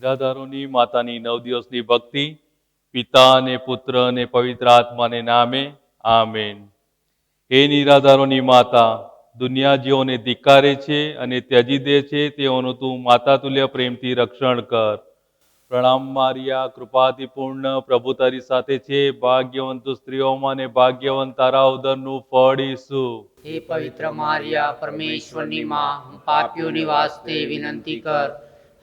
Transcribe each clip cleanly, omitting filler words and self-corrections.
નિરાધારોની માતાની 9 દિવસની ભક્તિ, પિતા અને પુત્ર અને પવિત્ર આત્માને નામે આમેન. હે નિરાધારોની માતા, દુનિયા જેઓને ધિક્કારે છે અને ત્યજી દે છે તેઓનું તું માતા તુલ્ય પ્રેમથી રક્ષણ કર. પ્રણામ મારિયા, કૃપાથી પૂર્ણ, પ્રભુ તારી સાથે છે. ભાગ્યવંત તું સ્ત્રીઓમાં ને ભાગ્યવંત તારા ઉદરનું ફળ ઈસુ. હે પવિત્ર મારિયા, પરમેશ્વરની માં, પાપીઓની વાસ્તે વિનંતી કર,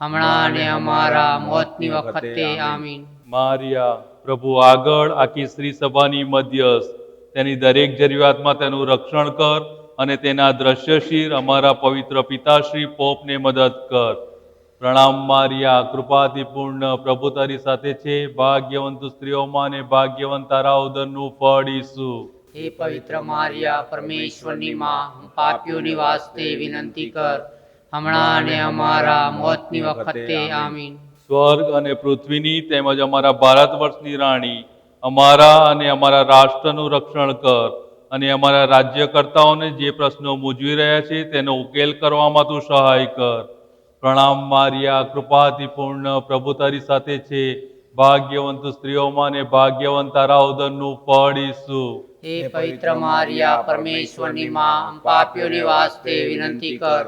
હમણાં અને અમારા મોતની વખતે આમીન. મારિયા, પ્રભુ આગળ આખી સ્ત્રી સભાની મધ્યસ્થ, તેની દરેક જરૂરિયાતમાં તેનું રક્ષણ કર અને તેના દ્રશ્યશીર અમારા પવિત્ર પિતાશ્રી પોપને મદદ કર. પ્રણામ મારિયા, કૃપાથી પૂર્ણ, પ્રભુ તારી સાથે છે. ભાગ્યવંત તું સ્ત્રીઓમાં ને ભાગ્યવંત તારા ઉદરનું ફળ ઈસુ. હે પવિત્ર મારિયા, પરમેશ્વરની માં, પાપીઓની વાસ્તે વિનંતી કર, હમણાં અને અમારા મોતની વખતે આમીન. સ્વર્ગ અને પૃથ્વીની તેમજ અમારા ભારત વર્ષની રાણી, અમારા અને અમારા રાષ્ટ્રનું રક્ષણ કર અને અમારા રાજ્યકર્તાઓને જે પ્રશ્નો મૂંઝવી રહ્યા છે તેનો ઉકેલ કરવામાં તું સહાય કર. પ્રણામ મારિયા, કૃપાથી પૂર્ણ, પ્રભુ તારી સાથે છે. ભાગ્યવંત સ્ત્રીઓમાં ને ભાગ્યવંત તારા ઉદરનું ફળ ઈસુ. હે પવિત્ર મારિયા, પરમેશ્વરની માં, પાપીઓની વાસ્તે વિનંતી કર,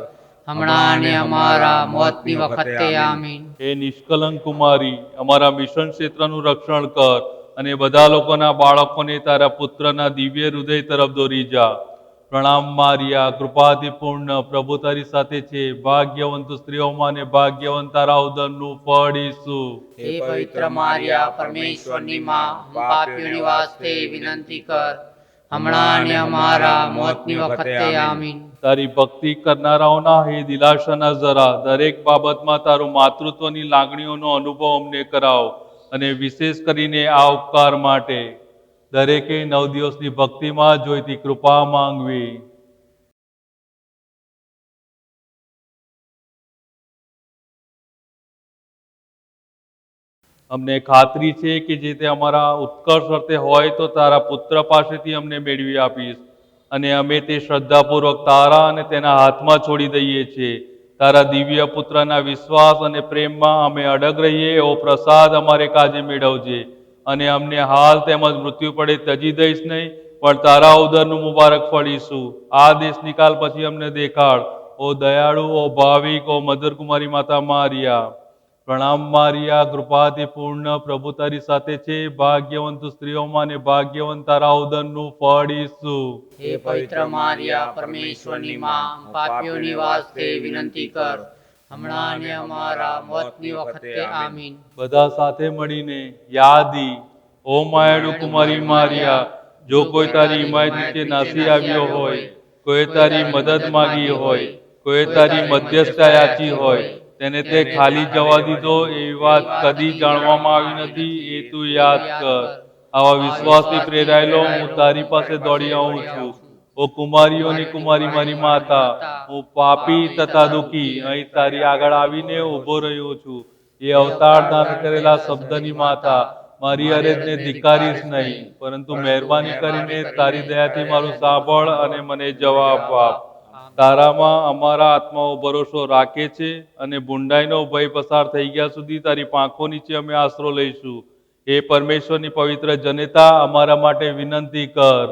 હમણાં અને અમારા મોતની વખતે આમીન. હે નિષ્કલંક કુમારી, અમારા મિશન ક્ષેત્રનું રક્ષણ કર અને બધા લોકોના બાળકોને તારા પુત્રના દિવ્ય હૃદય તરફ દોરી જા. પ્રણામ મારિયા, કૃપાથી પૂર્ણ, પ્રભુ તારી સાથે છે. ભાગ્યવંત સ્ત્રીઓમાં ને ભાગ્યવંત તારા ઉદરનું ફળ ઈસુ. હે પવિત્ર મારિયા, પરમેશ્વરની માં, પાપીઓની વાસ્તે વિનંતી કર, હમણાં અને અમારા મોતની વખતે આમીન. તારી ભક્તિ કરનારાઓના હે દિલાસાના જરા, દરેક બાબતમાં તારું માતૃત્વની લાગણીઓનો અનુભવ અમને કરાવ અને વિશેષ કરીને આ ઉપકાર માટે દરેકે 9 દિવસની ભક્તિમાં જોઈતી કૃપા માંગવી. અમને ખાતરી છે કે જે તે અમારા ઉત્કર્ષ અર્થે હોય તો તારા પુત્ર પાસેથી અમને મેળવી આપીશ અને અમે તે શ્રદ્ધાપૂર્વક તારા અને તેના હાથમાં છોડી દઈએ છીએ. તારા દિવ્ય પુત્રના વિશ્વાસ અને પ્રેમમાં અમે અડગ રહીએ એવો પ્રસાદ અમારે કાજે મેળવજે અને અમને હાલ તેમજ મૃત્યુ પડે ત્યજી દઈશ નહીં, પણ તારા ઉદરનું મુબારક ફળીશું. આ દેશ નિકાલ પછી અમને દેખાડ, ઓ દયાળુ, ઓ ભાવિક, ઓ મધુર કુમારી માતા મારિયા. પ્રણામ મારિયા, કૃપાથી પૂર્ણ, પ્રભુ તારી સાથે છે. ભાગ્યવંત સ્ત્રીઓમાં ને ભાગ્યવંત તારા ઉદરનું ફળ ઈસુ. હે પવિત્ર મારિયા, પરમેશ્વરની માં, પાપીઓની વાસ્તે વિનંતી કર, હમણાં અને અમારા મોતની વખતે આમીન. બધા સાથે મળીને યાદી, ઓ માયાળુ કુમારી મારિયા, જો કોઈ તારી હિમાયત નીચે નાસી આવ્યો હોય, કોઈ તારી મદદ માંગી હોય, કોઈ તારી મધ્યસ્થતા યાચી હોય, તેને તે ખાલી જવા દીધો એવી વાત કદી જાણવામાં આવી નથી, એ તું યાદ કર. આવા વિશ્વાસથી પ્રેરાયેલો હું તારી પાસે દોડી આવું છું. ઓ કુમારીઓની કુમારી મારી માતા, હું પાપી તથા દુઃખી અહીં તારી આગળ આવીને ઊભો રહ્યો છું. એ અવતાર ધારણ કરેલા શબ્દની માતા, મારી અરજને ધિક્કારીશ નહીં, પરંતુ મહેરબાની કરીને તારી દયાથી મારું સાંભળ અને મને જવાબ આપ. તારામાં અમારા આત્માઓ ભરોસો રાખે છે અને બુંડાઈનો ભય પસાર થઈ ગયા સુધી તારી પાંખો નીચે અમે આશરો લઈશું. હે પરમેશ્વરની પવિત્ર જનતા, અમારા માટે વિનંતી કર.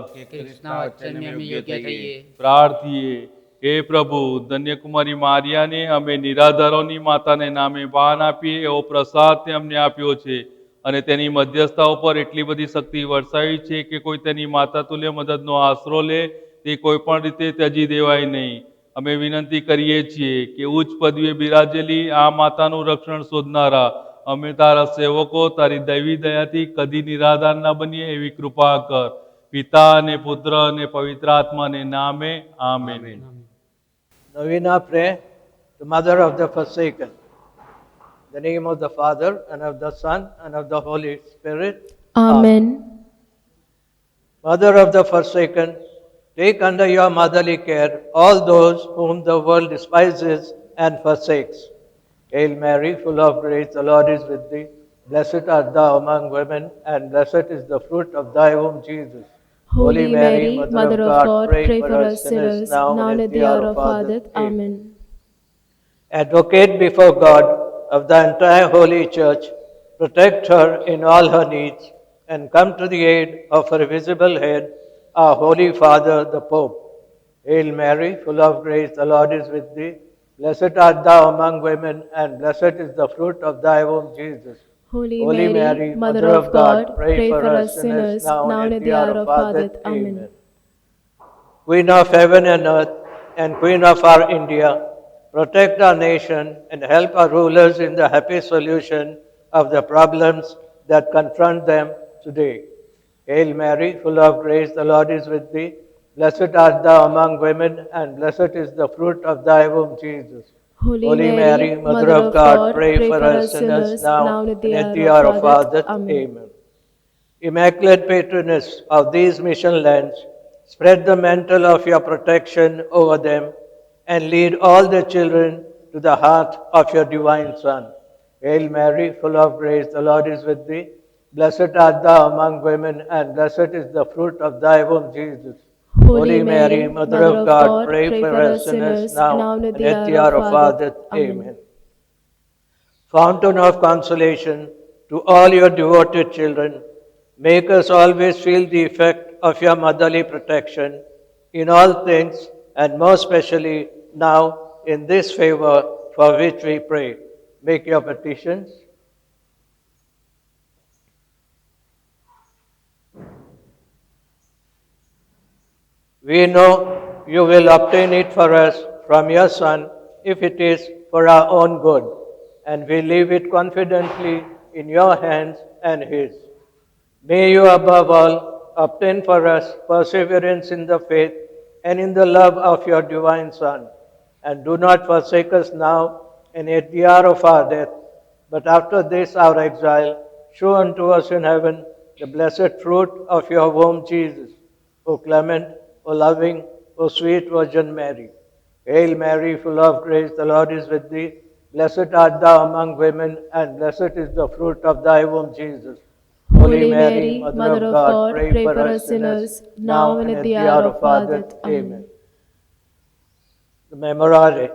પ્રાર્થીએ. હે પ્રભુ, ધન્યકુમારી મારિયાને અમે નિરાધારોની માતાને નામે બાન આપીએ એવો પ્રસાદ તે અમને આપ્યો છે અને તેની મધ્યસ્થતા ઉપર એટલી બધી શક્તિ વરસાવી છે કે કોઈ તેની માતા તુલ્ય મદદનો આશરો લે તે કોઈ પણ રીતે ત્યજી દેવાય નહીં. અમે વિનંતી કરીએ છીએ કે ઉચ્ચ પદવીએ બિરાજેલી આ માતાનું રક્ષણ શોધનારા અમે તારા સેવકો તારી દૈવી દયાથી કદી નિરાધાર ન બનીએ એવી કૃપા કર. પિતા અને પુત્ર અને પવિત્ર આત્માને નામે amen. Novena prayer to Mother of the Forsaken. In the name of the Father, and of the Son, and of the Holy Spirit. Amen. Mother of the Forsaken, take under your motherly care all those whom the world despises and forsakes. Hail Mary, full of grace, the Lord is with thee. Blessed art thou among women, and blessed is the fruit of thy womb, Jesus. Holy Mary, Mother of God, pray for us sinners, now and at the hour of our death. Amen. Advocate before God of the entire Holy Church, protect her in all her needs, and come to the aid of her visible head, our Holy Father, the Pope. Hail Mary, full of grace, the Lord is with thee. Blessed art thou among women, and blessed is the fruit of thy womb, Jesus. Holy Mary, Mother of God, pray for us sinners, now and at the hour of our death. Amen. Queen of heaven and earth, and Queen of our India, protect our nation and help our rulers in the happy solution of the problems that confront them today. Hail Mary, full of grace, the Lord is with thee. Blessed art thou among women, and blessed is the fruit of thy womb, Jesus. Holy Mary, Mother of God, pray for us sinners, now and at the hour of our death. Amen. Immaculate Patroness of these mission lands, spread the mantle of your protection over them and lead all the children to the heart of your divine Son. Hail Mary, full of grace, the Lord is with thee. Blessed art thou among women, and blessed is the fruit of thy womb, Jesus. Holy Mary, Mother of God, pray for us sinners, now and at the hour of our death. Amen. Fountain of consolation to all your devoted children, make us always feel the effect of your motherly protection in all things, and most especially now in this favor for which we pray. Make your petitions. We know you will obtain it for us from your Son if it is for our own good, and we leave it confidently in your hands and His. May you above all obtain for us perseverance in the faith and in the love of your divine Son, and do not forsake us now and at the hour of our death, but after this our exile, show unto us in heaven the blessed fruit of your womb, Jesus. O clement, O loving, O sweet Virgin Mary. Hail Mary, full of grace, the Lord is with thee. Blessed art thou among women, and blessed is the fruit of thy womb, Jesus. Holy Mary, Mother of God, pray for us sinners, now and at the hour of our death. Amen. The Memorare.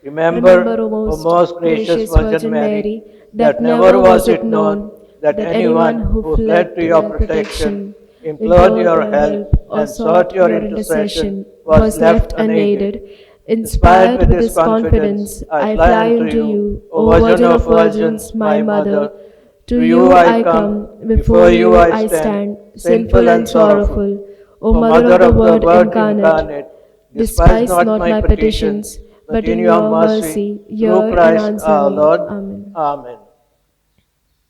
Remember, O most gracious Virgin Mary, that never was it known that anyone who fled to your protection, implored your help, or sought your intercession was left unaided. Inspired with this confidence, I fly unto you, O Virgin of Virgins, my Mother. To you I come, before you I stand, sinful and sorrowful. O Mother of the Word incarnate, despise not my petitions, but in your mercy hear and answer our me. Lord. Amen. Amen.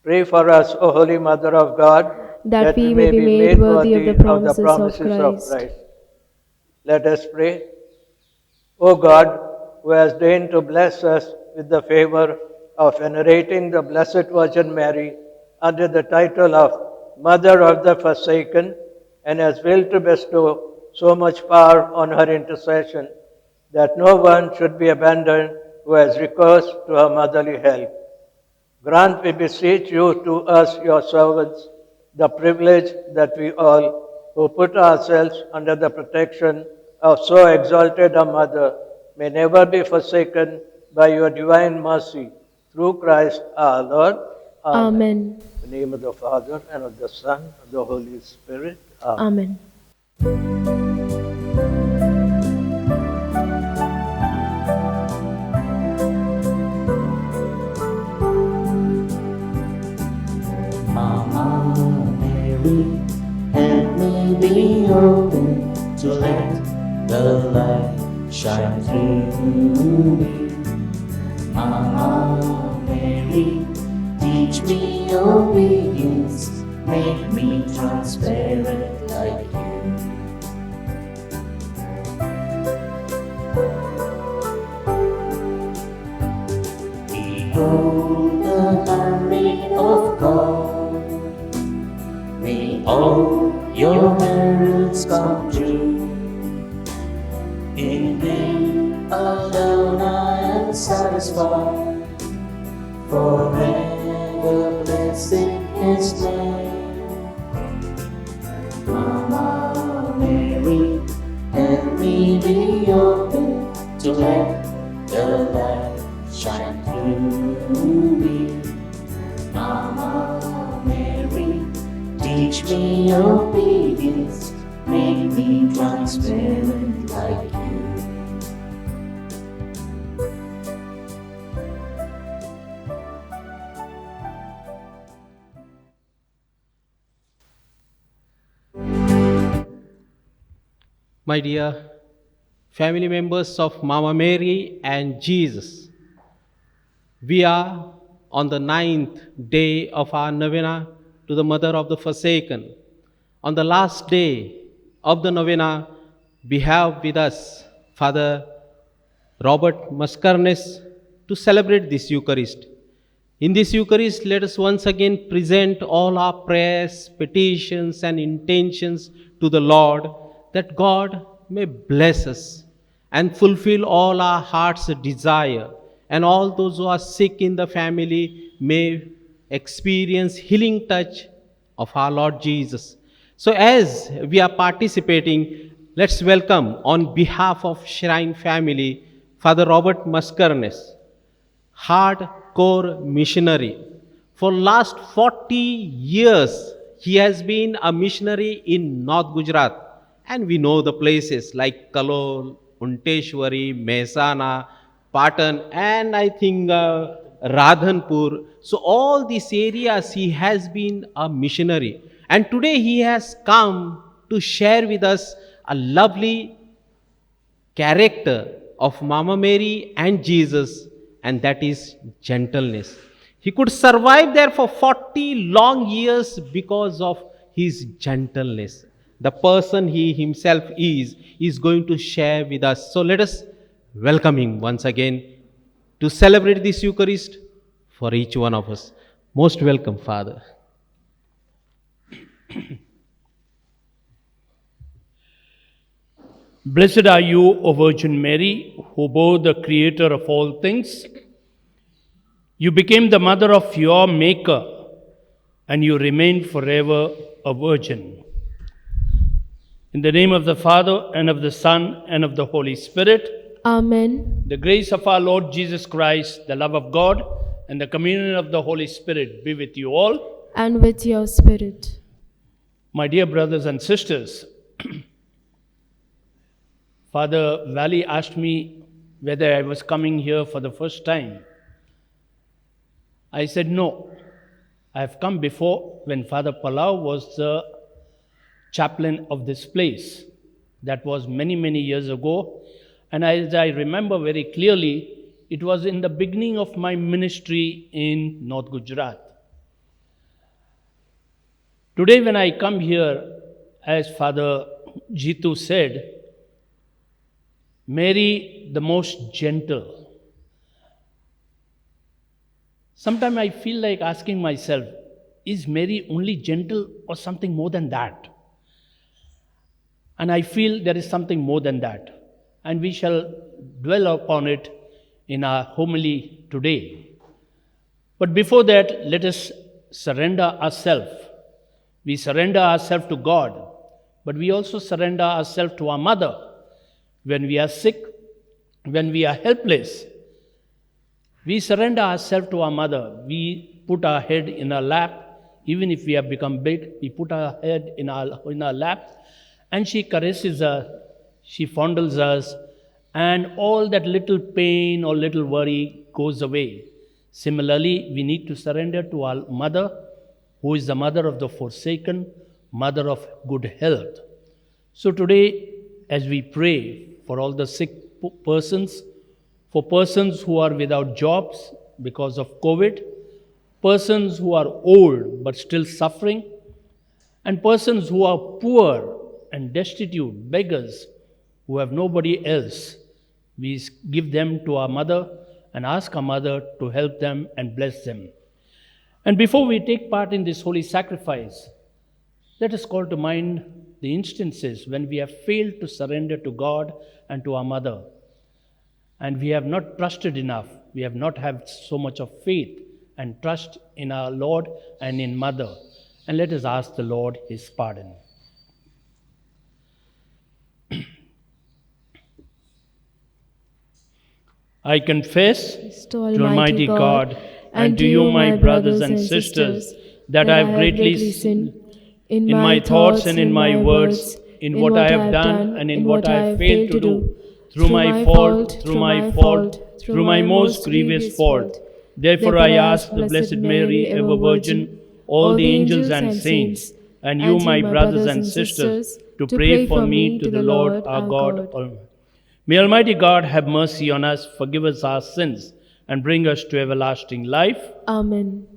Pray for us, O Holy Mother of God, that we may be made worthy of the promises of Christ. Let us pray. O God, who has deigned to bless us with the favor of venerating the Blessed Virgin Mary under the title of Mother of the Forsaken, and has willed to bestow so much power on her intercession, that no one should be abandoned who has recourse to her motherly help. Grant, we beseech you, to us, your servants, the privilege that we all, who put ourselves under the protection of so exalted a mother, may never be forsaken by your divine mercy, through Christ our Lord. Amen. In the name of the Father, and of the Son, and of the Holy Spirit. Amen. Amen. Mama Mary, help me be open to let the light shine through me. Mama Mary, teach me obedience, make me transparent like you. Behold the Lamb of God, may all your heralds come true. In thee alone I am satisfied, forever blessed in His name. Mama Mary, help me be open to let the light shine through. through me. Mama Mary, teach me obedience, make me transparent like you. My dear family members of Mama Mary and Jesus, we are on the 9th day of our novena to the Mother of the Forsaken. On the last day of the novena, we have with us Father Robert Mascarenhas to celebrate this Eucharist. In this Eucharist, let us once again present all our prayers, petitions, and intentions to the Lord, that God may bless us and fulfill all our heart's desire, and all those who are sick in the family may experience healing touch of our Lord Jesus. So as we are participating, let's welcome on behalf of Shrine family, Father Robert Mascarenhas, hardcore missionary. For last 40 years, he has been a missionary in North Gujarat. And we know the places like Kalol, Unteshwari, Mehsana, Patan, and I think Radhanpur. So all these areas he has been a missionary. And today he has come to share with us a lovely character of Mama Mary and Jesus, and that is gentleness. He could survive there for 40 long years because of his gentleness. The person he himself is going to share with us. So let us welcome him once again to celebrate this Eucharist for each one of us. Most welcome, Father. Blessed are you, O Virgin Mary, who bore the Creator of all things. You became the mother of your Maker, and you remained forever a virgin. In the name of the Father, and of the Son, and of the Holy Spirit. Amen. The grace of our Lord Jesus Christ, the love of God, and the communion of the Holy Spirit be with you all. And with your spirit. My dear brothers and sisters, Father Valley asked me whether I was coming here for the first time. I said no. I have come before when Father Palau was the chaplain of this place. That was many, many years ago. And as I remember very clearly, it was in the beginning of my ministry in North Gujarat. Today when I come here, as Father Jitu said, Mary the most gentle. Sometimes I feel like asking myself, is Mary only gentle or something more than that? And I feel there is something more than that. And we shall dwell upon it in our homily today. But before that, let us surrender ourselves. We surrender ourselves to God, but we also surrender ourselves to our mother. When we are sick, when we are helpless, we surrender ourselves to our mother. We put our head in her lap. Even if we have become big, we put our head in our lap, and she caresses us, she fondles us, and all that little pain or little worry goes away. Similarly, we need to surrender to our mother, who is the mother of the forsaken, mother of good health. So today, as we pray for all the sick persons, for persons who are without jobs because of COVID, persons who are old but still suffering, and persons who are poor and destitute, beggars, who have nobody else, we give them to our mother and ask our mother to help them and bless them. And before we take part in this holy sacrifice, let us call to mind the instances when we have failed to surrender to God and to our mother. And we have not trusted enough. We have not had so much of faith and trust in our Lord and in Mother. And let us ask the Lord His pardon. I confess to to Almighty God and to you, my brothers and sisters, that I have greatly sinned in in my thoughts and in my words, in what I have done and in what I have failed to do, through my fault, through my most grievous fault. Therefore I ask the Blessed Mary, ever Virgin, all the angels and saints, and you, my brothers and sisters, to pray for me to the Lord our God Almighty. May Almighty God have mercy on us, forgive us our sins, and bring us to everlasting life. Amen.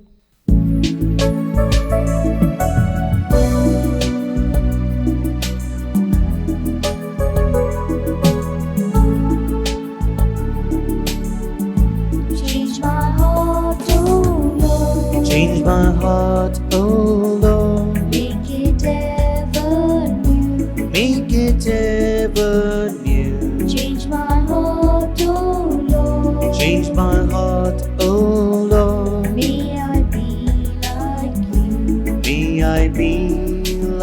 Change my heart, oh Lord. Change my heart, oh Lord. Make it ever new. Make it ever new. Change my heart, oh Lord. Change my heart, oh Lord. May I be like you. May I be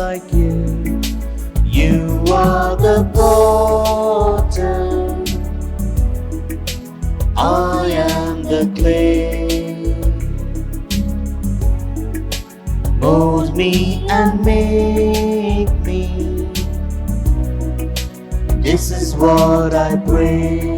like you. You are the potter. I am the clay. Mold me and make me. This is what I pray.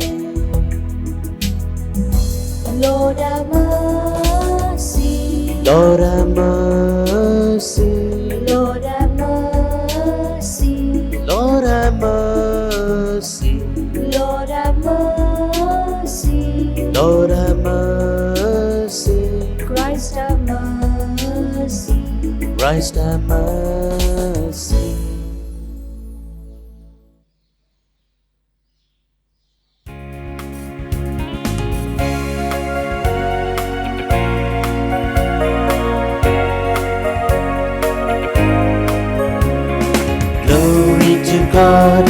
Lord have mercy. Lord have mercy. Lord have mercy. Lord have mercy. Lord have mercy. Lord have mercy. Christ have mercy. Christ have mercy. Glory to God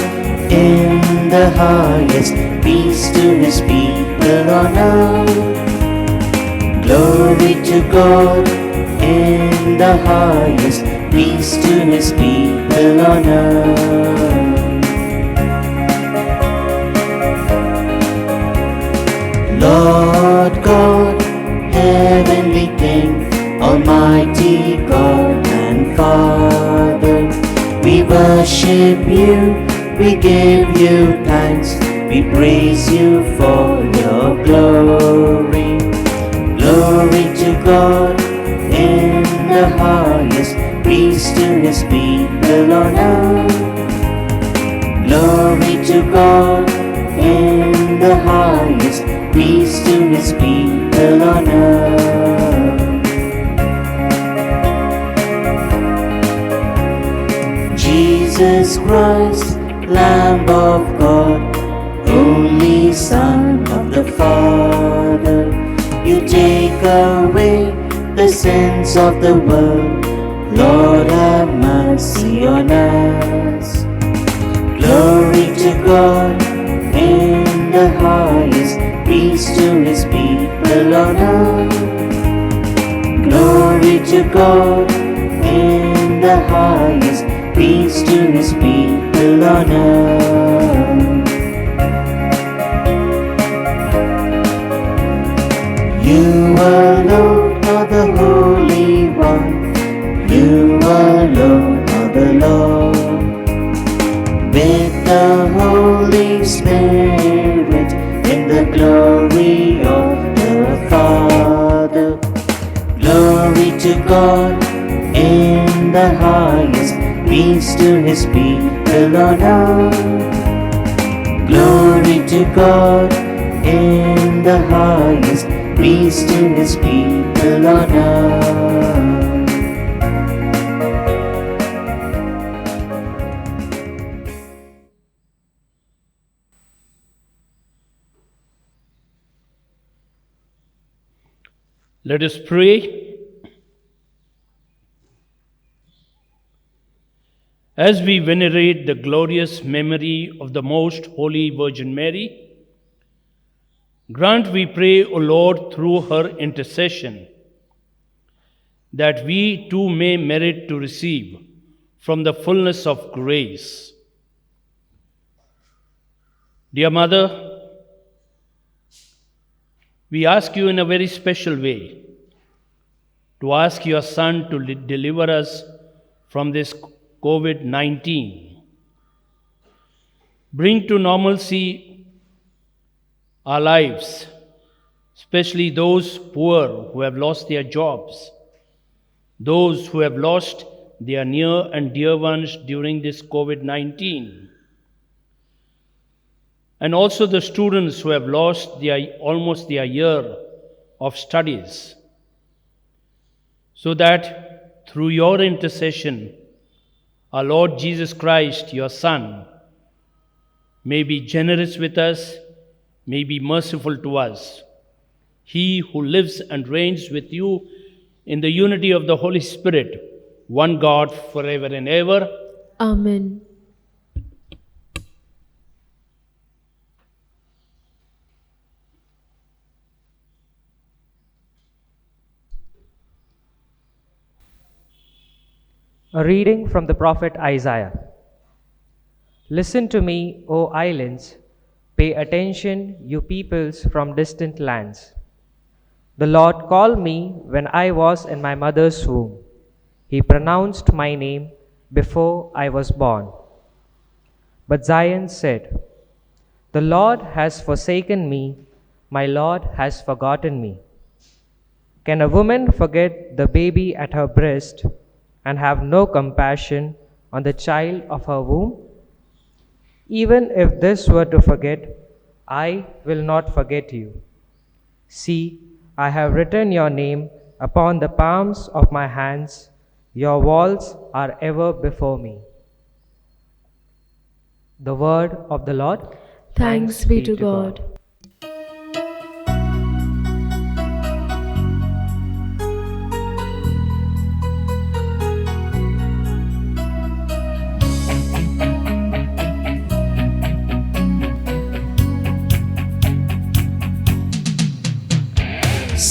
in the highest, peace to his people on earth. Glory to God in the highest, peace to his people on earth. Lord God, heavenly King, Almighty God and Father, we worship you, we give you thanks, we praise you for your glory. Glory to God in the highest, peace to his people on earth. Glory to God in the highest, peace to his people on earth. Jesus Christ, Lamb of God, only Son of the Father, you take away the sins of the world. Lord, have mercy on us. Glory to God in the highest, peace to his people on earth. Glory to God in the highest, peace to his people on earth. You alone are the Holy One, you alone are the Lord. With the Holy Spirit, in the glory of the Father. Glory to God in the highest, peace to his people on earth. Glory to God in the highest, peace to his people on earth. Let us pray. As we venerate the glorious memory of the Most Holy Virgin Mary, grant, we pray, O Lord, through her intercession, that we too may merit to receive from the fullness of grace. Dear Mother, we ask you in a very special way to ask your Son to deliver us from this COVID-19. Bring to normalcy our lives, especially those poor who have lost their jobs, those who have lost their near and dear ones during this COVID-19, and also the students who have lost almost their year of studies, so that through your intercession, our Lord Jesus Christ, your Son, may be generous with us, may be merciful to us. He who lives and reigns with you in the unity of the Holy Spirit, one God, forever and ever. Amen. A reading from the prophet Isaiah. Listen to me, O islands. Pay attention, you peoples from distant lands. The Lord called me when I was in my mother's womb. He pronounced my name before I was born. But Zion said, "The Lord has forsaken me, my Lord has forgotten me." Can a woman forget the baby at her breast and have no compassion on the child of her womb? Even if this were to forget, I will not forget you. See, I have written your name upon the palms of my hands. Your walls are ever before me. The word of the Lord. Thanks be to God.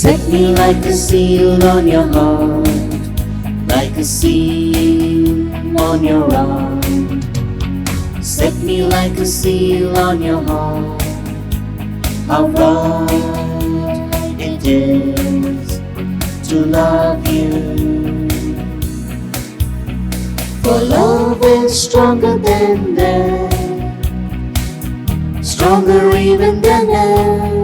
Set me like a seal on your heart, like a seal on your arm. Set me like a seal on your heart. How right it is to love you. For love is stronger than death, stronger even than air.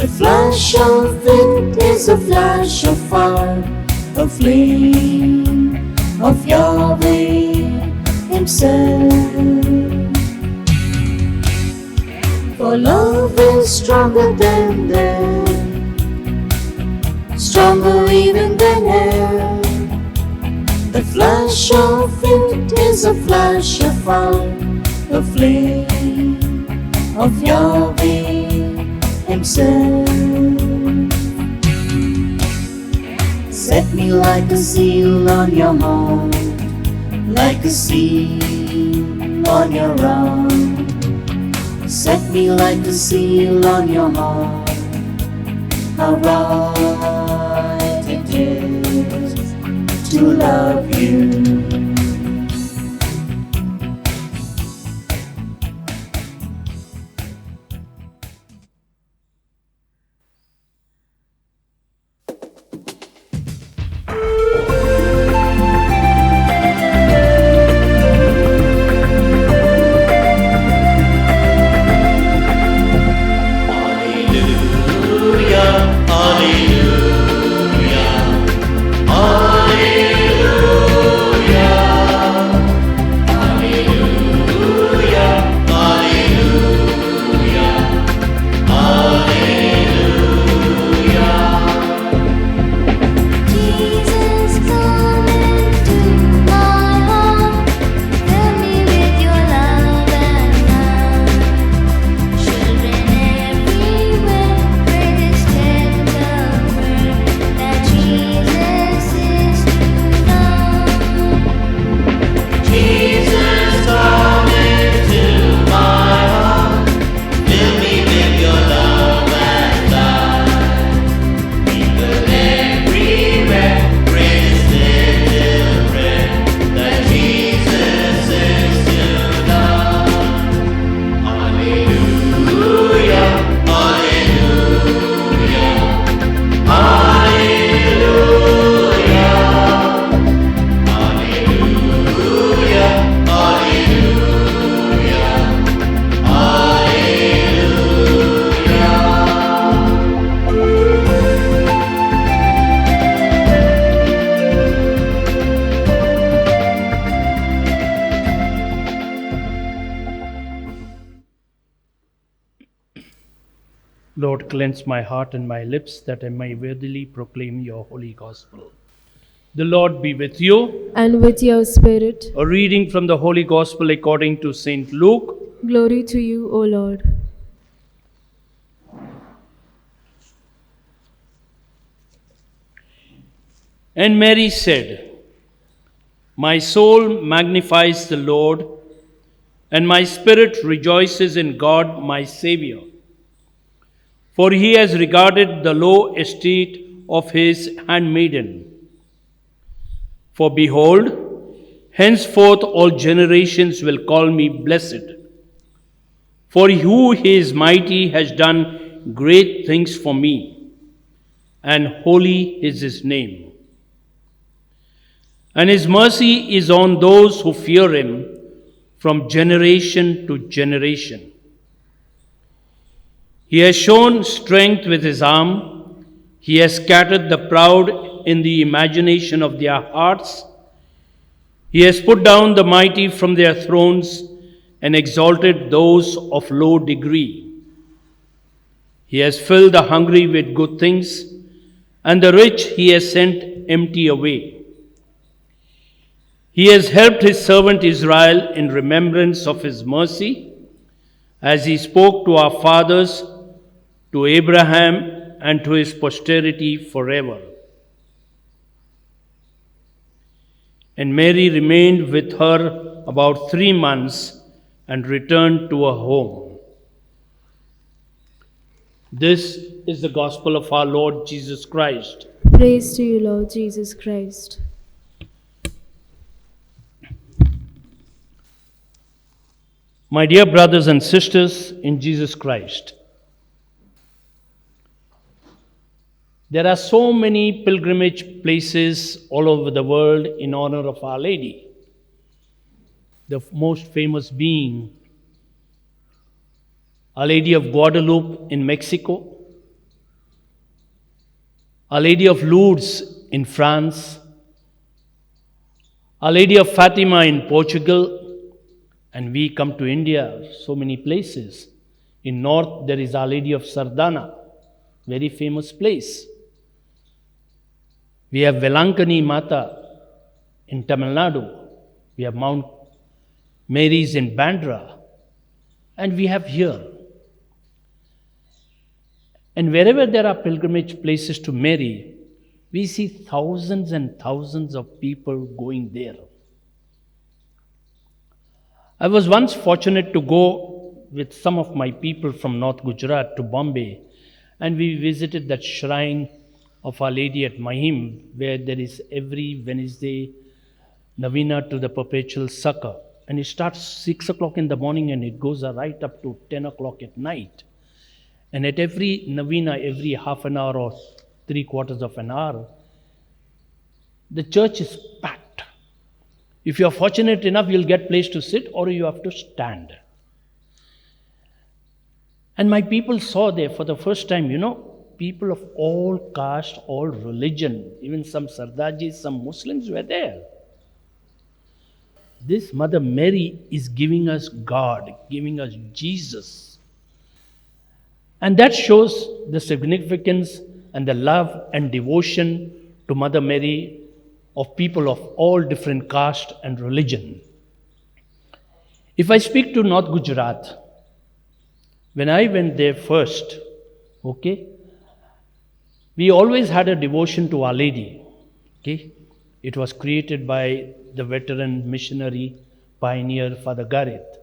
The flash of it is a flash of fire, a flame of Yahweh Himself. For love is stronger than death, stronger even than air. The flash of it is a flash of fire, a flame of Yahweh Himself. Set me like a seal on your heart, like a seal on your arm. Set me like a seal on your heart. How right it is to love you. Hallelujah, hallelujah. Lord, cleanse my heart and my lips that I may worthily proclaim your holy gospel. The Lord be with you. And with your spirit. A reading from the Holy Gospel according to St. Luke. Glory to you, O Lord. And Mary said, "My soul magnifies the Lord, and my spirit rejoices in God my Saviour. For he has regarded the low estate of his handmaiden. For behold, henceforth all generations will call me blessed. For who is mighty has done great things for me, and holy is his name. And his mercy is on those who fear him from generation to generation. He has shown strength with his arm. He has scattered the proud in the imagination of their hearts. He has put down the mighty from their thrones and exalted those of low degree. He has filled the hungry with good things, and the rich he has sent empty away. He has helped his servant Israel in remembrance of his mercy, as he spoke to our fathers, to Abraham, and to his posterity forever." And Mary remained with her about 3 months and returned to her home. This is the gospel of our Lord Jesus Christ. Praise to you, Lord Jesus Christ. My dear brothers and sisters in Jesus Christ, there are so many pilgrimage places all over the world in honor of Our Lady. The most famous being Our Lady of Guadalupe in Mexico, Our Lady of Lourdes in France, Our Lady of Fatima in Portugal, and we come to India, so many places. In north, there is Our Lady of Sardana, very famous place. We have Velankani Mata in Tamil Nadu. We have Mount Mary's in Bandra. And we have here. And wherever there are pilgrimage places to Mary, we see thousands and thousands of people going there. I was once fortunate to go with some of my people from North Gujarat to Bombay, and we visited that shrine of Our Lady at Mahim, where there is every Wednesday Novena to the Perpetual Succor. And it starts 6 o'clock in the morning and it goes right up to 10 o'clock at night. And at every Novena, every half an hour or 3/4 of an hour, the church is packed. If you are fortunate enough, you'll get place to sit or you have to stand. And my people saw there for the first time, people of all caste, all religion, even some Sardajis, some Muslims were there. This Mother Mary is giving us God, giving us Jesus. And that shows the significance and the love and devotion to Mother Mary of people of all different caste and religion. If I speak to North Gujarat, when I went there first, we always had a devotion to Our Lady. It was created by the veteran missionary pioneer Father Gareth.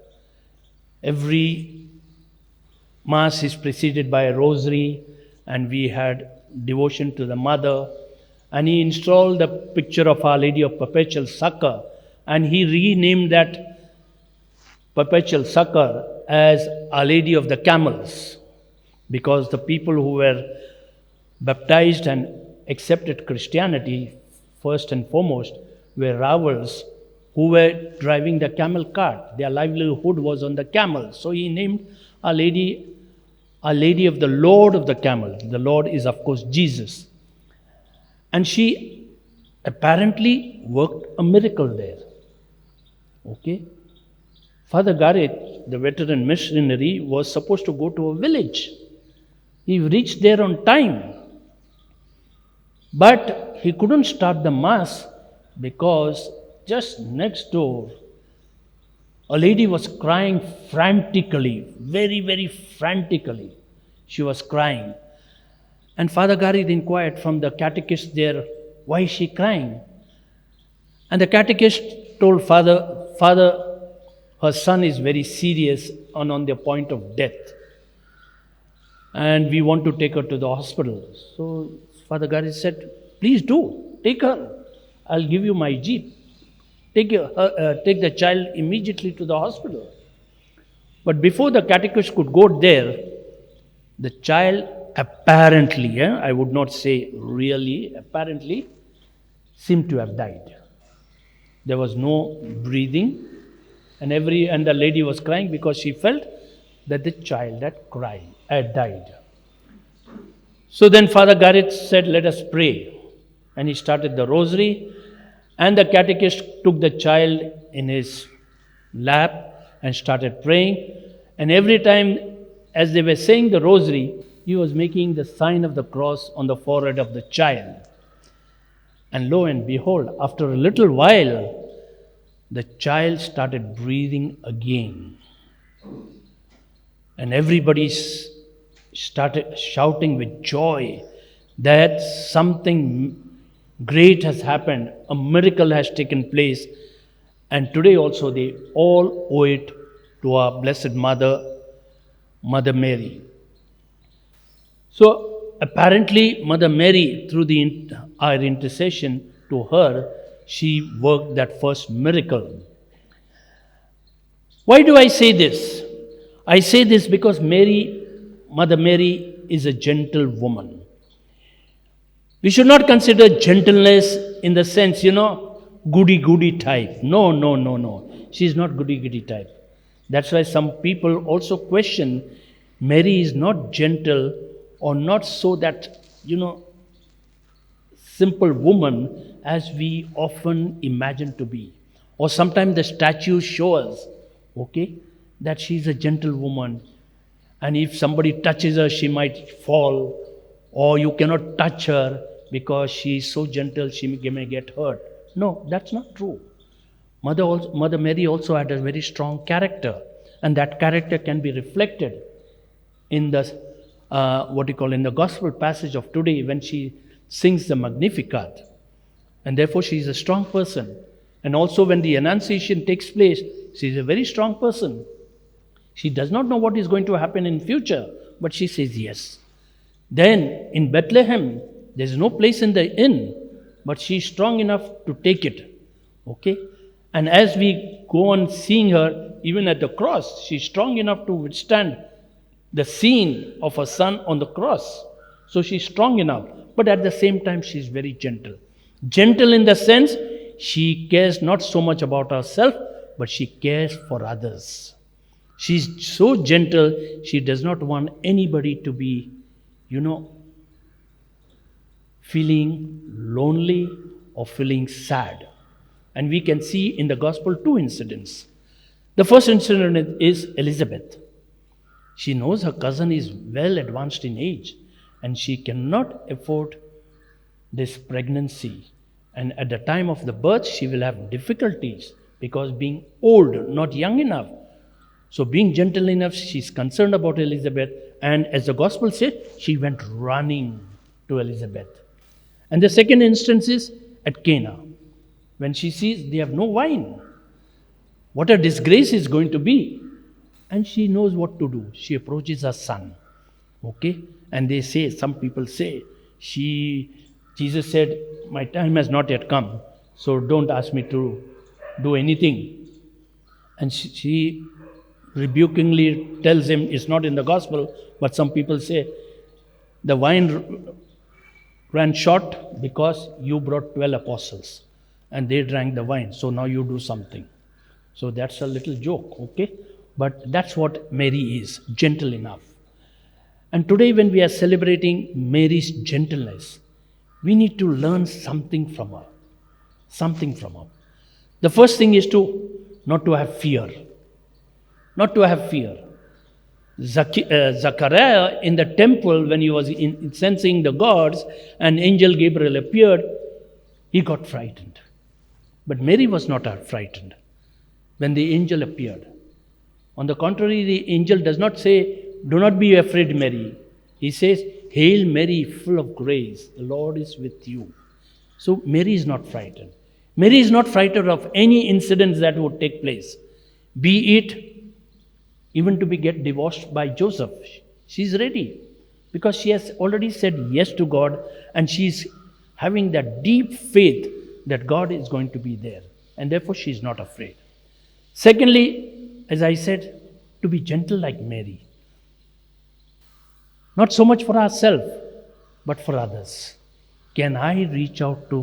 Every Mass is preceded by a rosary, and we had devotion to the Mother. And he installed the picture of Our Lady of Perpetual Succor, and he renamed that Perpetual Succor as Our Lady of the Camels, because the people who were baptized and accepted Christianity, first and foremost, were ravels who were driving the camel cart. Their livelihood was on the camel. So he named Our Lady of the Lord of the Camel. The Lord is, of course, Jesus. And she apparently worked a miracle there. Father Gareth, the veteran missionary, was supposed to go to a village. He reached there on time. But he couldn't start the Mass because just next door, a lady was crying frantically, very, very frantically. She was crying. And Father Garid inquired from the catechist there, why is she crying? And the catechist told Father, her son is very serious and on the point of death. And we want to take her to the hospital. So Father Garid said, please do, take her. I'll give you my jeep. Take the child immediately to the hospital. But before the catechist could go there, the child apparently, I would not say really, apparently seemed to have died. There was no breathing, and the lady was crying because she felt that the child had died. So then Father Garid said, let us pray. And he started the rosary, and the catechist took the child in his lap and started praying. And every time as they were saying the rosary, he was making the sign of the cross on the forehead of the child. And lo and behold, after a little while, the child started breathing again. And everybody started shouting with joy that something great has happened, a miracle has taken place. And today also they all owe it to our Blessed Mother, Mother Mary. So apparently Mother Mary, through our intercession to her, she worked that first miracle. Why do I say this? I say this because Mother Mary is a gentle woman. We should not consider gentleness in the sense, goody-goody type. No. She is not goody-goody type. That's why some people also question Mary is not gentle or not so that, simple woman as we often imagine to be. Or sometimes the statues show us, that she's a gentle woman. And if somebody touches her, she might fall. Or you cannot touch her because she is so gentle, she may get hurt. No, that's not true. Mother Mary also had a very strong character. And that character can be reflected in the, in the gospel passage of today when she sings the Magnificat. And therefore she is a strong person. And also when the Annunciation takes place, she is a very strong person. She does not know what is going to happen in future, but she says yes. Then in Bethlehem, there is no place in the inn, but she is strong enough to take it. And as we go on seeing her, even at the cross, she is strong enough to withstand the scene of her son on the cross. So she is strong enough. But at the same time, she is very gentle. Gentle in the sense, she cares not so much about herself, but she cares for others. She is so gentle, she does not want anybody to be, feeling lonely or feeling sad. And we can see in the gospel two incidents. The first incident is Elizabeth. She knows her cousin is well advanced in age and she cannot afford this pregnancy. And at the time of the birth, she will have difficulties because being old, not young enough. So being gentle enough, she's concerned about Elizabeth. And as the gospel says, she went running to Elizabeth. And the second instance is at Cana, when she sees they have no wine. What a disgrace is going to be. And she knows what to do. She approaches her son. And they say, some people say, Jesus said, my time has not yet come, so don't ask me to do anything. And she rebukingly tells him, it's not in the gospel, but some people say, the wine ran short because you brought 12 apostles and they drank the wine, so now you do something. So that's a little joke, But that's what Mary is, gentle enough. And today when we are celebrating Mary's gentleness, we need to learn something from her. Something from her. The first thing is not to have fear. Not to have fear. Zachariah in the temple when he was incensing the gods and angel Gabriel appeared, he got frightened. But Mary was not frightened when the angel appeared. On the contrary, the angel does not say, "Do not be afraid, Mary." He says, "Hail Mary, full of grace, the Lord is with you." So Mary is not frightened. Mary is not frightened of any incidents that would take place, be it even to be get divorced by Joseph. She's ready because she has already said yes to God, and she's having that deep faith that God is going to be there, and therefore she's not afraid. Secondly, as I said, to be gentle like Mary. Not so much for ourselves, but for others. Can I reach out to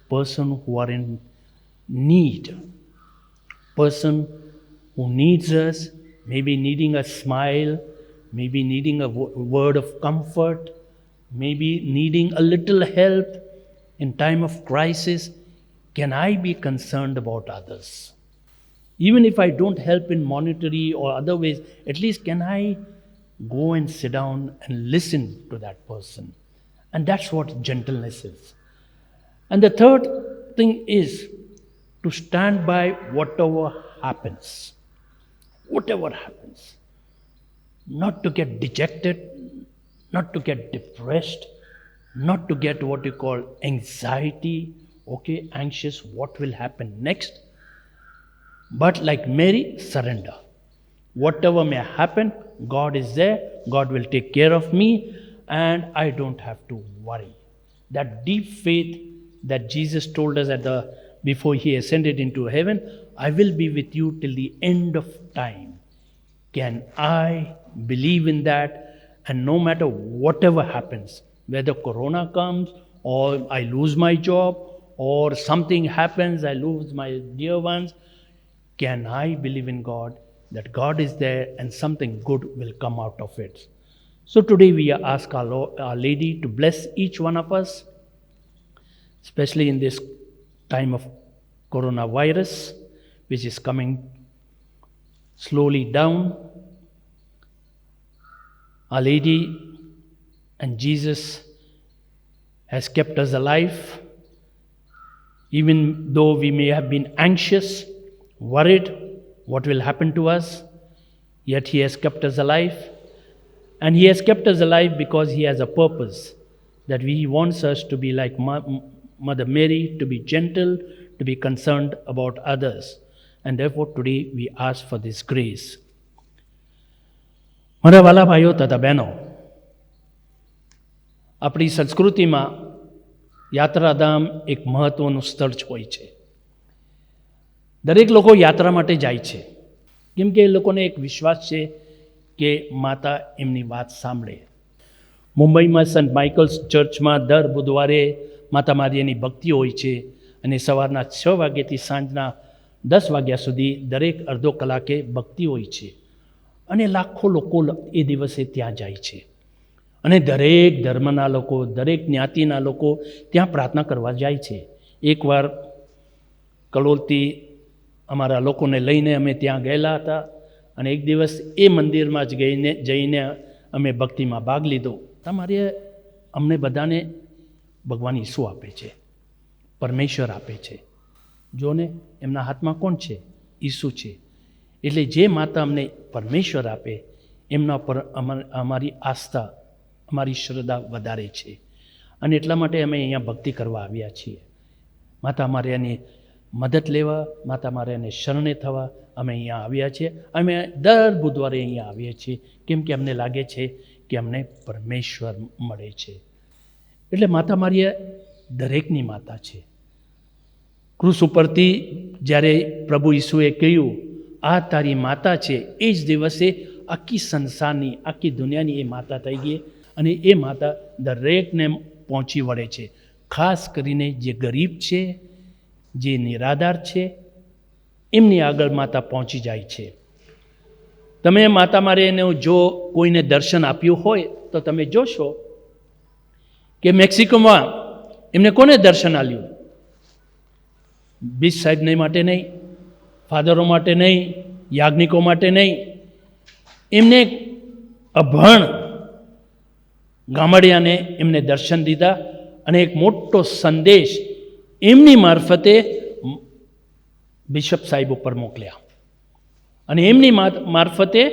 person who are in need? Person who needs us, maybe needing a smile, maybe needing a word of comfort, maybe needing a little help in time of crisis. Can I be concerned about others? Even if I don't help in monetary or other ways, at least can I go and sit down and listen to that person? And that's what gentleness is. And the third thing is to stand by whatever happens. Whatever happens. Not to get dejected, not to get depressed, not to get what you call anxiety, anxious, what will happen next. But like Mary, surrender. Whatever may happen, God is there, God will take care of me, and I don't have to worry. That deep faith that Jesus told us before he ascended into heaven, I will be with you till the end of time. Can I believe in that? And no matter whatever happens, whether corona comes, or I lose my job, or something happens, I lose my dear ones, can I believe in God, that God is there and something good will come out of it? So today we ask our Lady to bless each one of us, especially in this time of coronavirus, which is coming slowly down. Our Lady and Jesus has kept us alive, even though we may have been anxious, worried what will happen to us, yet he has kept us alive. And he has kept us alive because he has a purpose, that he wants us to be like Mother Mary, to be gentle, to be concerned about others. And therefore today we ask for this grace. મારા વાલા ભાઈઓ તથા બહેનો, આપણી સંસ્કૃતિમાં યાત્રાધામ એક મહત્વનું સ્થળ હોય છે. દરેક લોકો યાત્રા માટે જાય છે, કેમ કે એ લોકોને એક વિશ્વાસ છે કે માતા એમની વાત સાંભળે. મુંબઈમાં સેન્ટ માઇકલ્સ ચર્ચમાં દર બુધવારે માતા મારિયાની ભક્તિ હોય છે, અને સવારના 6 વાગ્યાથી સાંજના 10 વાગ્યા સુધી દરેક અડધો કલાકે ભક્તિ હોય છે. અને લાખો લોકો એ દિવસે ત્યાં જાય છે, અને દરેક ધર્મના લોકો, દરેક જ્ઞાતિના લોકો ત્યાં પ્રાર્થના કરવા જાય છે. એકવાર કલોલથી અમારા લોકોને લઈને અમે ત્યાં ગયેલા હતા, અને એક દિવસ એ મંદિરમાં જ જઈને અમે ભક્તિમાં ભાગ લીધો. તમારે અમને બધાને ભગવાન ઈસુ આપે છે, પરમેશ્વર આપે છે. જોને એમના હાથમાં કોણ છે? ઈસુ છે. એટલે જે માતા અમને પરમેશ્વર આપે એમના પર અમારી આસ્થા, અમારી શ્રદ્ધા વધારે છે, અને એટલા માટે અમે અહીંયા ભક્તિ કરવા આવ્યા છીએ. માતા મારિયાની મદદ લેવા, માતા મારિયાને શરણે થવા અમે અહીંયા આવ્યા છીએ. અમે દર બુધવારે અહીંયા આવીએ છીએ, કેમ કે અમને લાગે છે કે અમને પરમેશ્વર મળે છે. એટલે માતા મારિયા દરેકની માતા છે. ક્રૂસ ઉપરથી જ્યારે પ્રભુ ઈસુએ કહ્યું આ તારી માતા છે, એ જ દિવસે આખી સંસારની, આખી દુનિયાની એ માતા થઈ ગઈ, અને એ માતા દરેકને પહોંચી વળે છે. ખાસ કરીને જે ગરીબ છે, જે નિરાધાર છે, એમની આગળ માતા પહોંચી જાય છે. તમે માતા મારીને જો કોઈને દર્શન આપ્યું હોય તો તમે જોશો કે મેક્સિકોમાં એમને કોને દર્શન આપ્યું? બીચ સાહેબને માટે નહીં, ફાધરો માટે નહીં, યાજ્ઞિકો માટે નહીં, એમને અભણ ગામડિયાને એમને દર્શન દીધા અને એક મોટો સંદેશ એમની મારફતે બિશપ સાહેબ ઉપર મોકલ્યા અને એમની મારફતે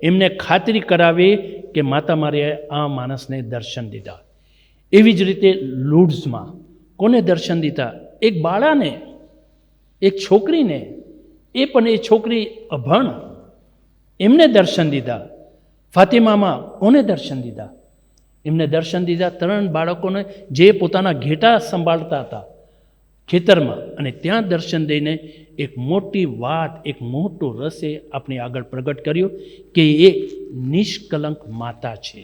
એમને ખાતરી કરાવી કે માતા મારીએ આ માણસને દર્શન દીધા. એવી જ રીતે લુડ્સમાં કોને દર્શન દીધા? એક બાળાને, એક છોકરીને, એ પણ એ છોકરી અભણ, એમને દર્શન દીધા. ફાતિમામાં કોને દર્શન દીધા? એમને દર્શન દીધા 3 બાળકોને જે પોતાના ઘેટા સંભાળતા હતા ખેતરમાં, અને ત્યાં દર્શન દઈને એક મોટી વાત, એક મોટું રસે આપણી આગળ પ્રગટ કર્યું કે એ નિષ્કલંક માતા છે.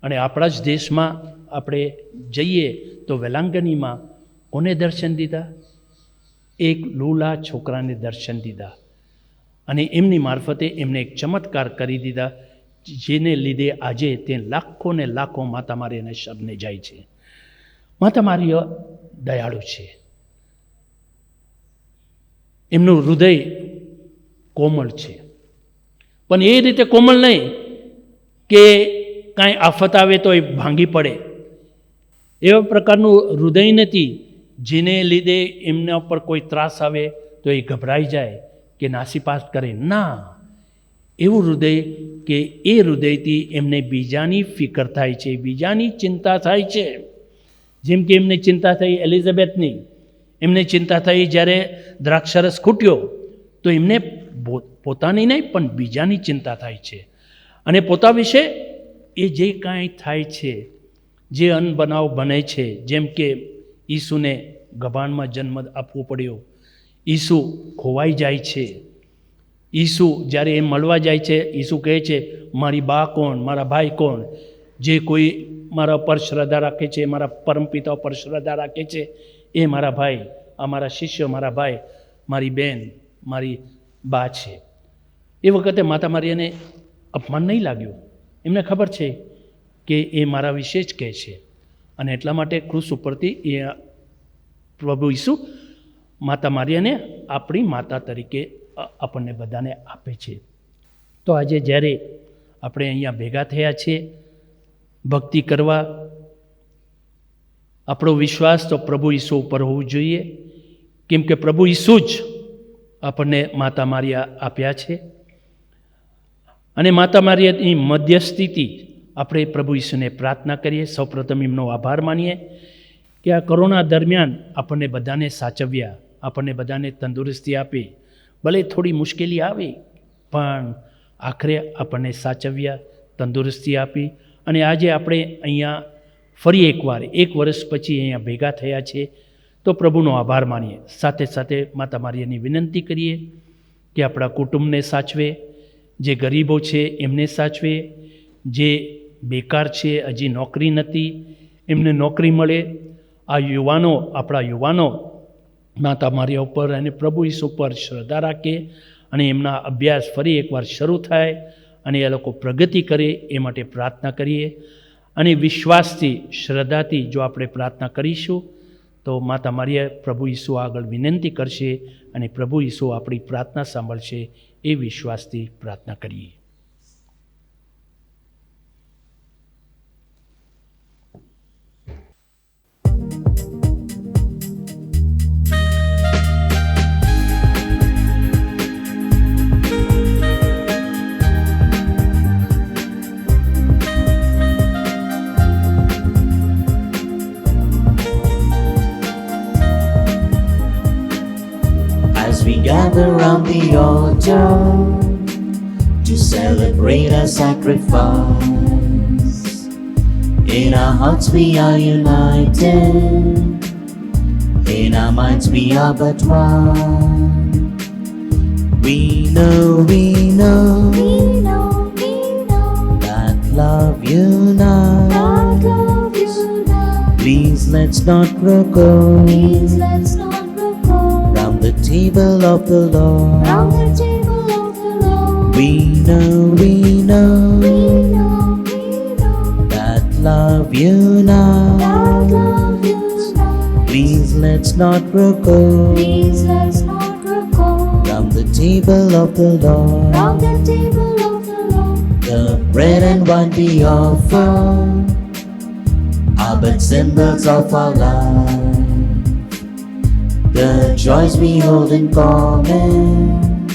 અને આપણા જ દેશમાં આપણે જઈએ તો વેલાંગણીમાં કોને દર્શન દીધા? એક લૂલા છોકરાને દર્શન દીધા અને એમની મારફતે એમને એક ચમત્કાર કરી દીધા, જેને લીધે આજે તે લાખો ને લાખો માતા મારીને શરણે જાય છે. માતા મારી દયાળુ છે, એમનું હૃદય કોમળ છે, પણ એ રીતે કોમળ નહીં કે કાંઈ આફત આવે તો એ ભાંગી પડે, એવા પ્રકારનું હૃદય નથી જેને લીધે એમના ઉપર કોઈ ત્રાસ આવે તો એ ગભરાઈ જાય કે નાસીપાસ કરે. ના, એવું હૃદય કે એ હૃદયથી એમને બીજાની ફિકર થાય છે, બીજાની ચિંતા થાય છે. જેમ કે એમને ચિંતા થઈ એલિઝાબેથની, એમને ચિંતા થઈ જ્યારે દ્રાક્ષરસ ખૂટ્યો તો એમને પોતાની નહીં પણ બીજાની ચિંતા થાય છે. અને પોતા વિશે એ જે કાંઈ થાય છે, જે અનબનાવ બને છે, જેમ કે ઈસુને ગભાણમાં જન્મ આપવો પડ્યો, ઈસુ ખોવાઈ જાય છે, ઈસુ જ્યારે એ મળવા જાય છે, ઈસુ કહે છે મારી બા કોણ, મારા ભાઈ કોણ? જે કોઈ મારા પર શ્રદ્ધા રાખે છે, મારા પરમપિતા પર શ્રદ્ધા રાખે છે, એ મારા ભાઈ, આ મારા શિષ્ય, મારા ભાઈ, મારી બહેન, મારી બા છે. એ વખતે માતા મારીને અપમાન નહીં લાગ્યું, એમને ખબર છે કે એ મારા વિશે જ કહે છે. અને એટલા માટે ક્રૂસ ઉપરથી એ પ્રભુ ઈસુ માતા મારીને આપણી માતા તરીકે આપણને બધાને આપે છે. તો આજે જ્યારે આપણે અહીંયા ભેગા થયા છીએ ભક્તિ કરવા, આપણો વિશ્વાસ તો પ્રભુ ઈસુ ઉપર હોવું જોઈએ, કેમ કે પ્રભુ ઈસુ જ આપણને માતા મારિયા આપ્યા છે. અને માતા મારિયાની મધ્યસ્થિતિ આપણે પ્રભુ ઈસુને પ્રાર્થના કરીએ. સૌપ્રથમ એમનો આભાર માનીએ કે આ કોરોના દરમિયાન આપણને બધાને સાચવ્યા, આપણને બધાને તંદુરસ્તી આપી, ભલે થોડી મુશ્કેલી આવી પણ આખરે આપણને સાચવ્યા, તંદુરસ્તી આપી. અને આજે આપણે અહીંયા ફરી એકવાર 1 વર્ષ પછી અહીંયા ભેગા થયા છે, તો પ્રભુનો આભાર માનીએ. સાથે સાથે માતા મારીયાની વિનંતી કરીએ કે આપણા કુટુંબને સાચવે, જે ગરીબો છે એમને સાચવે, જે બેકાર છે, હજી નોકરી નથી, એમને નોકરી મળે. આ યુવાનો, આપણા યુવાનો માતા મારીયા ઉપર અને પ્રભુ ઈસુ પર શ્રદ્ધા રાખે અને એમના અભ્યાસ ફરી એકવાર શરૂ થાય અને એ લોકો પ્રગતિ કરે, એ માટે પ્રાર્થના કરીએ. અને વિશ્વાસથી, શ્રદ્ધાથી જો આપણે પ્રાર્થના કરીશું તો માતા મારીયા પ્રભુ ઈસુ આગળ વિનંતી કરશે અને પ્રભુ ઈસુ આપણી પ્રાર્થના સાંભળશે, એ વિશ્વાસથી પ્રાર્થના કરીએ. We gather round the altar to celebrate our sacrifice. In our hearts we are united, in our minds we are but one. We know that love unites. Please let's not grow cold. Round the table of the Lord. We know that love unites. Please let's not grow cold. Round the table of the Lord. The bread and wine we offer are but symbols of our life. The joys we hold in common,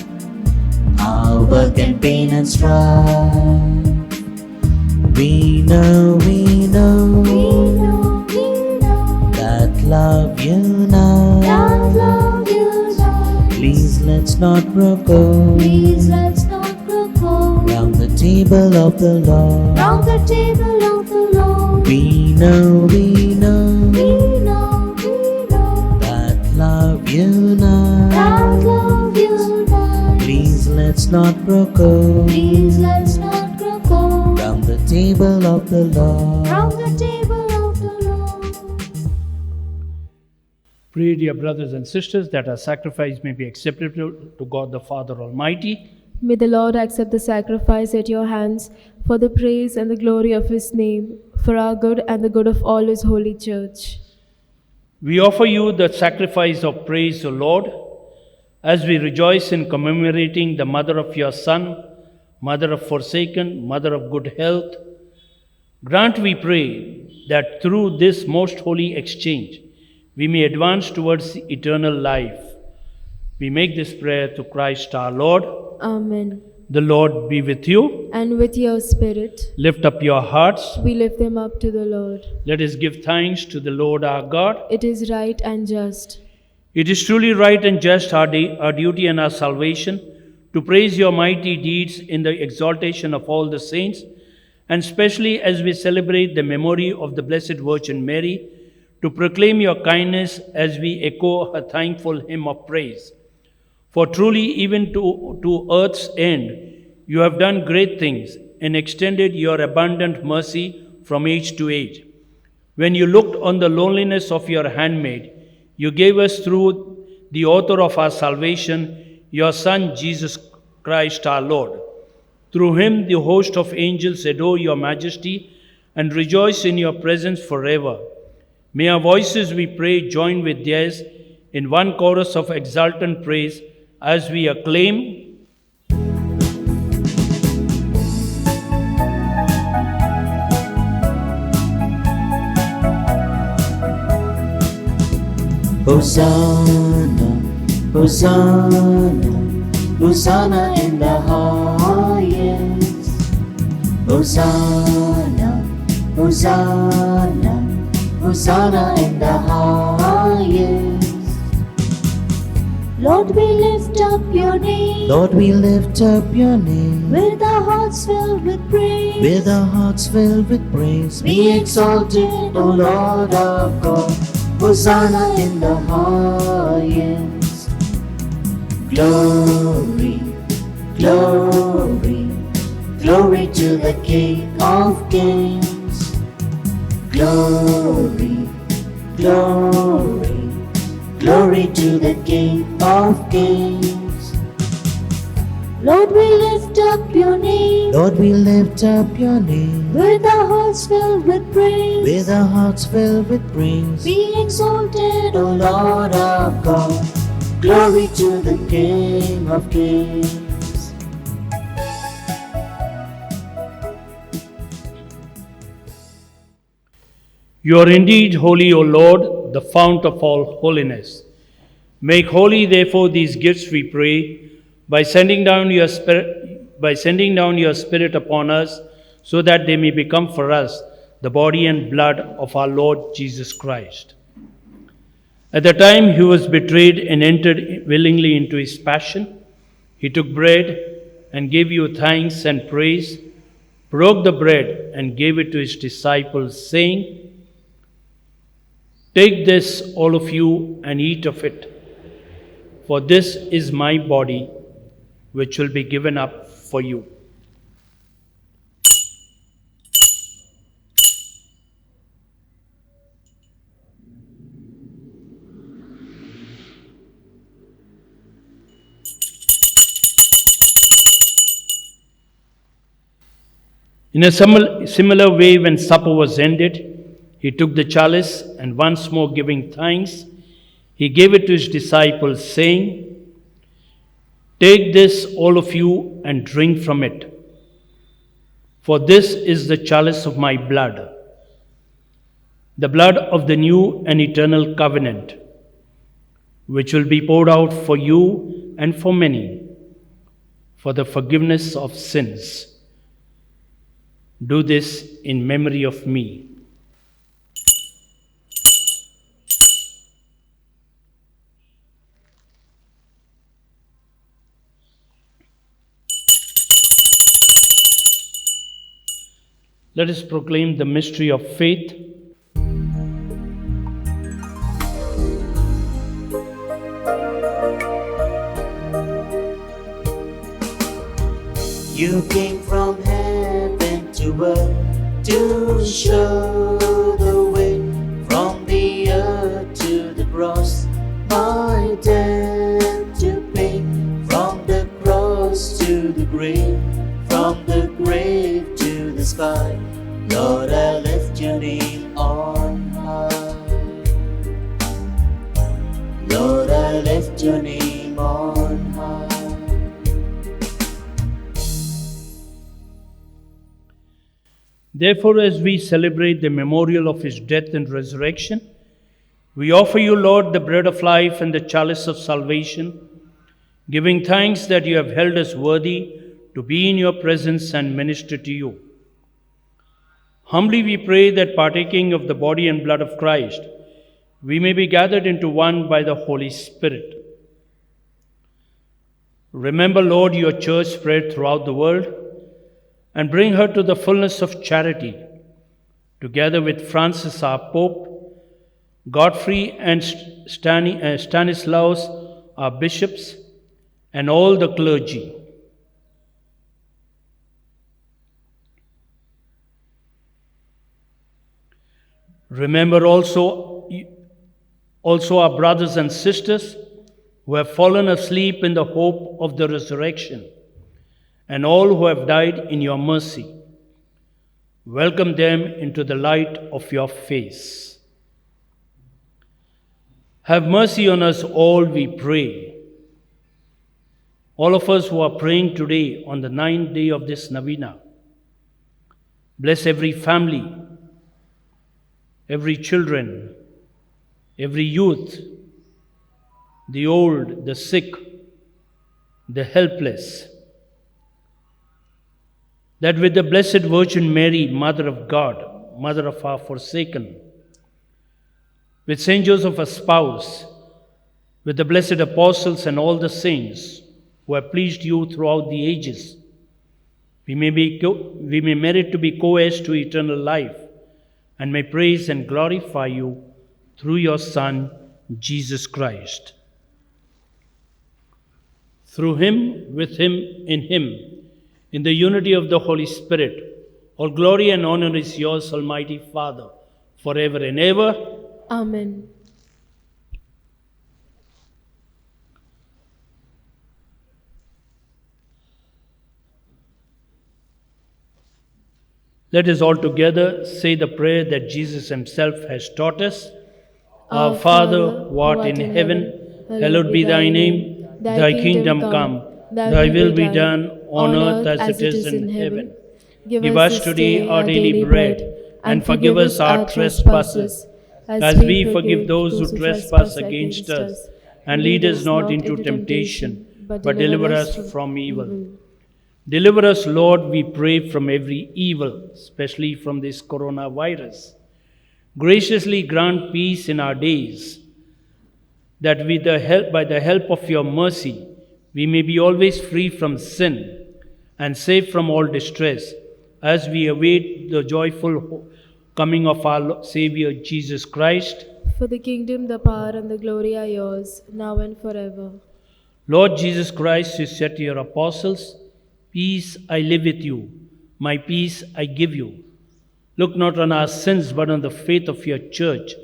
our work and pain and strife. We know that love unites. Please let's not grow cold round the table of the Lord. We know that love unites. Please let's not grow cold round the table of the Lord. Pray, dear brothers and sisters, that our sacrifice may be acceptable to God the Father Almighty. May the Lord accept the sacrifice at your hands for the praise and the glory of His name, for our good and the good of all His holy church. We offer you the sacrifice of praise, O Lord, as we rejoice in commemorating the mother of your Son, mother of forsaken, mother of good health. Grant, we pray, that through this most holy exchange, we may advance towards eternal life. We make this prayer to Christ our Lord. Amen. The Lord be with you. And with your spirit, Lift up your hearts. we lift them up to the Lord. Let us give thanks to the Lord our God. It is right and just. It is truly right and just, our duty and our salvation, to praise your mighty deeds in the exaltation of all the saints, and especially as we celebrate the memory of the Blessed Virgin Mary, to proclaim your kindness as we echo her thankful hymn of praise. For truly, even to earth's end, you have done great things and extended your abundant mercy from age to age. When you looked on the loneliness of your handmaid, you gave us through the author of our salvation, your Son, Jesus Christ our Lord. Through him, the host of angels adore your majesty and rejoice in your presence forever. May our voices, we pray, join with theirs in one chorus of exultant praise as we acclaim, Hosanna, Hosanna, Hosanna in the highest. Hosanna, Hosanna, Hosanna in the highest. Lord, we lift up your name Lord, we lift up your name with our hearts filled with praise. with our hearts filled with praise. Be exalted, O Lord our God. Hosanna in the highest. Glory, glory, glory to the King of Kings. Glory, glory, glory to the King of Kings. Lord, we lift up your name Lord, we lift up your name with our hearts filled with praise. with our hearts filled with praise. Be exalted, O Lord our God. Glory to the King of Kings. you are indeed holy, O Lord, the fount of all holiness. Make holy, therefore, these gifts, we pray, by sending down your Spirit upon us, so that they may become for us the body and blood of our Lord Jesus Christ. At the time he was betrayed and entered willingly into his passion, he took bread and gave you thanks and praise, broke the bread and gave it to his disciples, saying, "Take this, all of you, and eat of it, for this is my body, which will be given up for you." In a similar way, when supper was ended, he took the chalice, and once more giving thanks, he gave it to his disciples, saying, "Take this, all of you, and drink from it. For this is the chalice of my blood, the blood of the new and eternal covenant, which will be poured out for you and for many, for the forgiveness of sins. Do this in memory of me. Let us proclaim the mystery of faith. You came from heaven to earth to show the way, from the earth to the cross, my debt to pay, from the cross to the grave, from the grave to the sky. Lord, I lift your name on high. Lord, I lift your name on high. Therefore, as we celebrate the memorial of his death and resurrection, we offer you, Lord, the bread of life and the chalice of salvation, giving thanks that you have held us worthy to be in your presence and minister to you. Humbly we pray that, partaking of the body and blood of Christ, we may be gathered into one by the Holy Spirit. Remember, Lord, your church spread throughout the world, and bring her to the fullness of charity, together with Francis our Pope, Godfrey and Stanislaus our bishops, and all the clergy. Remember also our brothers and sisters who have fallen asleep in the hope of the resurrection, and all who have died in your mercy. Welcome them into the light of your face. Have mercy on us all, we pray. All of us who are praying today on the 9th day of this novena, bless every family, every children, every youth, the old, the sick, the helpless, that with the Blessed Virgin Mary, Mother of God, Mother of our forsaken, with Saint Joseph, our spouse, with the blessed apostles and all the saints who have pleased you throughout the ages, we may merit to be co-heirs to eternal life, and may praise and glorify you through your Son, Jesus Christ. Through him, with him, in the unity of the Holy Spirit, all glory and honor is yours, Almighty Father, forever and ever. Amen. Let us all together say the prayer that Jesus himself has taught us. Our Father, who art in heaven, hallowed be thy name. Thy kingdom come. Thy will be done on earth as it is in heaven. Give us today our daily bread, and forgive us our trespasses, as we forgive those who trespass against us. And lead us not into temptation, but deliver us from evil. Deliver us, Lord, we pray, from every evil, especially from this coronavirus. Graciously grant peace in our days, that by the help of your mercy, we may be always free from sin and safe from all distress, as we await the joyful coming of our Savior Jesus Christ. For the kingdom, the power, and the glory are yours, now and forever. Lord Jesus Christ, you said to your apostles, "Peace I live with you, my peace I give you. Look not on our sins, but on the faith of your church,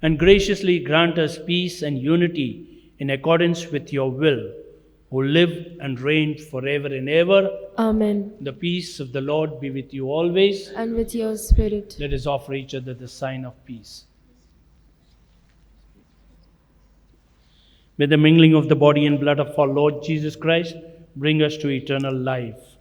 and graciously grant us peace and unity in accordance with your will, who live and reign forever and ever." Amen. The peace of the Lord be with you always. And with your spirit. Let us offer each other the sign of peace. May the mingling of the body and blood of our Lord Jesus Christ bring us to eternal life.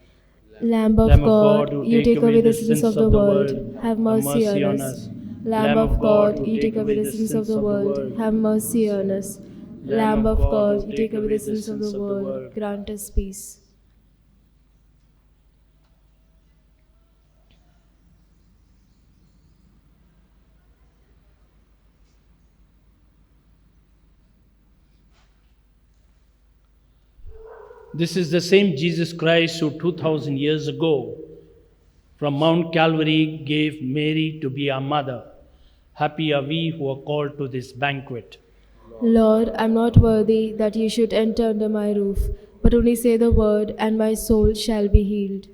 Lamb of God, you take away the sins of the world, have mercy on us. Lamb of God, you take away the sins of the world, have mercy on us. Lamb of God, you take away the sins of the world, grant us peace. This is the same Jesus Christ who 2000 years ago from Mount Calvary gave Mary to be our mother. Happy are we who are called to this banquet. Lord, I am not worthy that you should enter under my roof, but only say the word, and my soul shall be healed.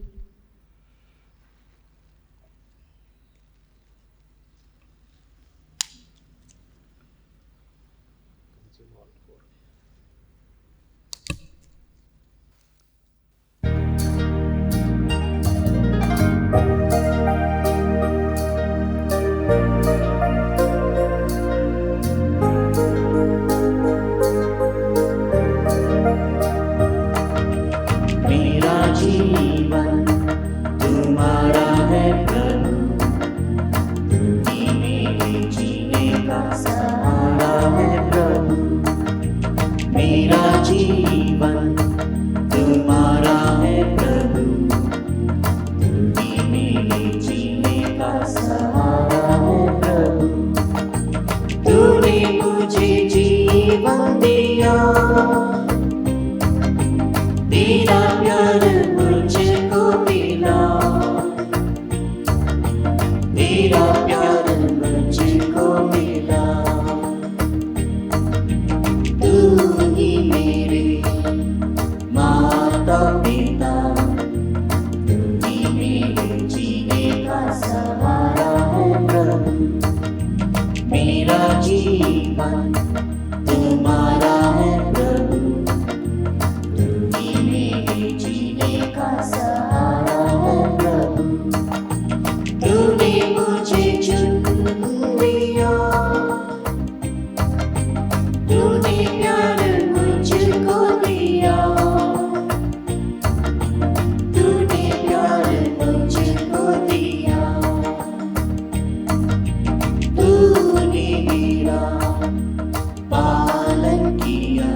मेरा जीवन तुम्हारा है प्रभु, तुम ही मेरे जीने का सहारा है प्रभु। मेरा जीवन तुम्हारा है प्रभु, तुम ही मेरे जीने का सहारा है प्रभु। तूने मुझे जीवन दिया, तेरा प्यार मुझको मिला, तेरा प्यार मुझको मिला। तू ही मेरे माता पिता, तू ही मेरे जीने का सहारा है प्रभु। मेरा जीवन तुम्हारा है प्रभु, मेरे जीने का सहारा है प्रभु। तूने मुझे चुन लिया, तूने प्यार मुझको दिया, तूने प्यार मुझको दिया। तूने मेरा पालन किया,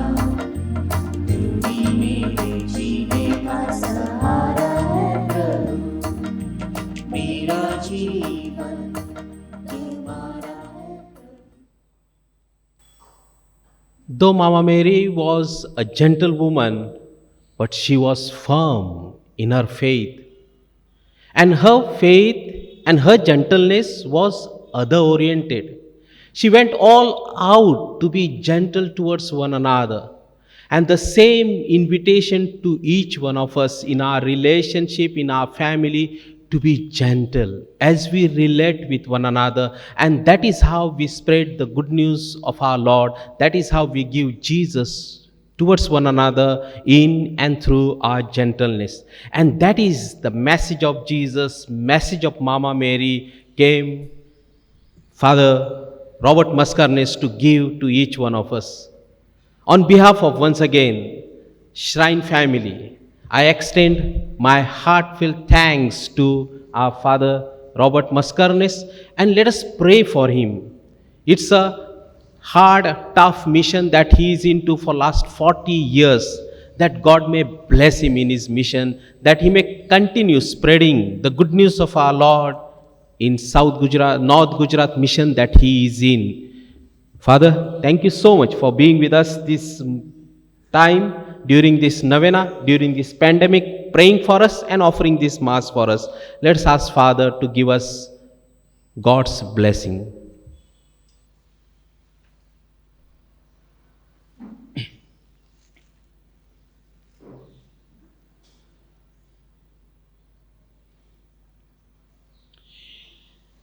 मेरे जीने का सहारा है प्रभु। मेरा जीवन तुम्हारा है। Though Mama Mary was a gentle woman, but she was firm in her faith. And her faith and her gentleness was other oriented. She went all out to be gentle towards one another. And the same invitation to each one of us in our relationship, in our family, to be gentle as we relate with one another. And that is how we spread the good news of our Lord. That is how we give Jesus towards one another in and through our gentleness. And that is the message of Jesus, message of Mama Mary came Father Robert Mascarenhas to give to each one of us. On behalf of, once again, Shrine family, I extend my heartfelt thanks to our Father Robert Mascarenhas, and let us pray for him. It's a hard, tough mission that he is into for last 40 years, that God may bless him in his mission, that he may continue spreading the good news of our Lord in South Gujarat, North Gujarat mission that he is in. Father, thank you so much for being with us this time during this novena, during this pandemic, praying for us and offering this mass for us. Let's ask Father to give us God's blessing.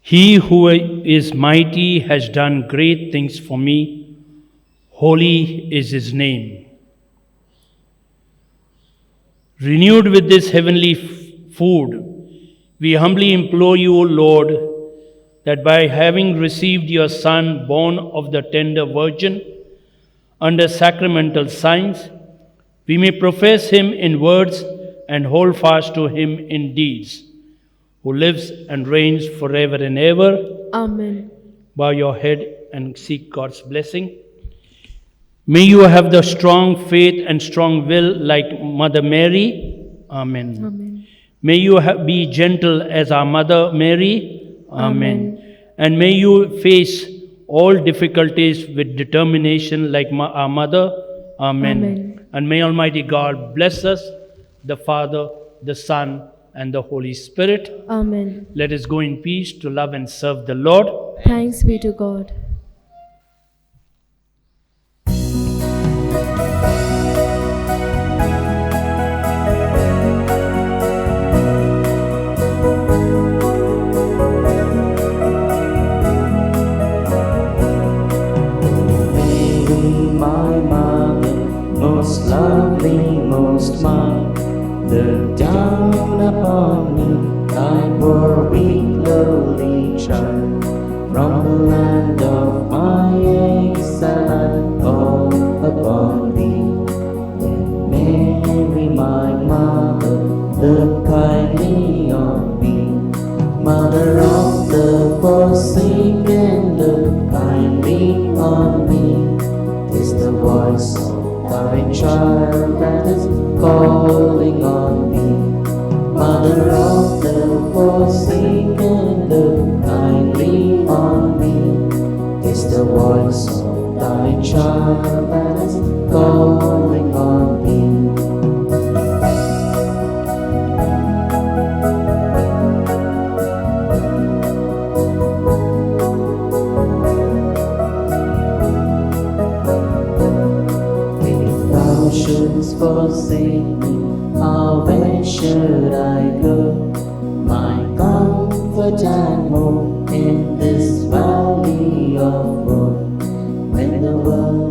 He who is mighty has done great things for me. Holy is his name. Renewed with this heavenly food, we humbly implore you, O Lord, that by having received your Son, born of the tender Virgin, under sacramental signs, we may profess him in words and hold fast to him in deeds, who lives and reigns forever and ever. Amen. Bow your head and seek God's blessing. May you have the strong faith and strong will like Mother Mary. Amen. Amen. May you be gentle as our Mother Mary. Amen. And may you face all difficulties with determination like our Mother. Amen. Amen. And may Almighty God bless us, the Father, the Son, and the Holy Spirit. Amen. Let us go in peace to love and serve the Lord. Thanks be to God. My mother, most lovely, most mine, look down upon me, I poor weak lowly child, from the land of my exile, call upon thee. Then Mary, my mother, look kindly on me, mother of the forsaken, look kindly on me. Is the voice of thy child that is calling on me. Mother of the forsaken, look kindly on me. Is the voice of thy child that is calling on me. Shouldst forsake me, how where should I go? My comfort and hope in this valley of woe. When the world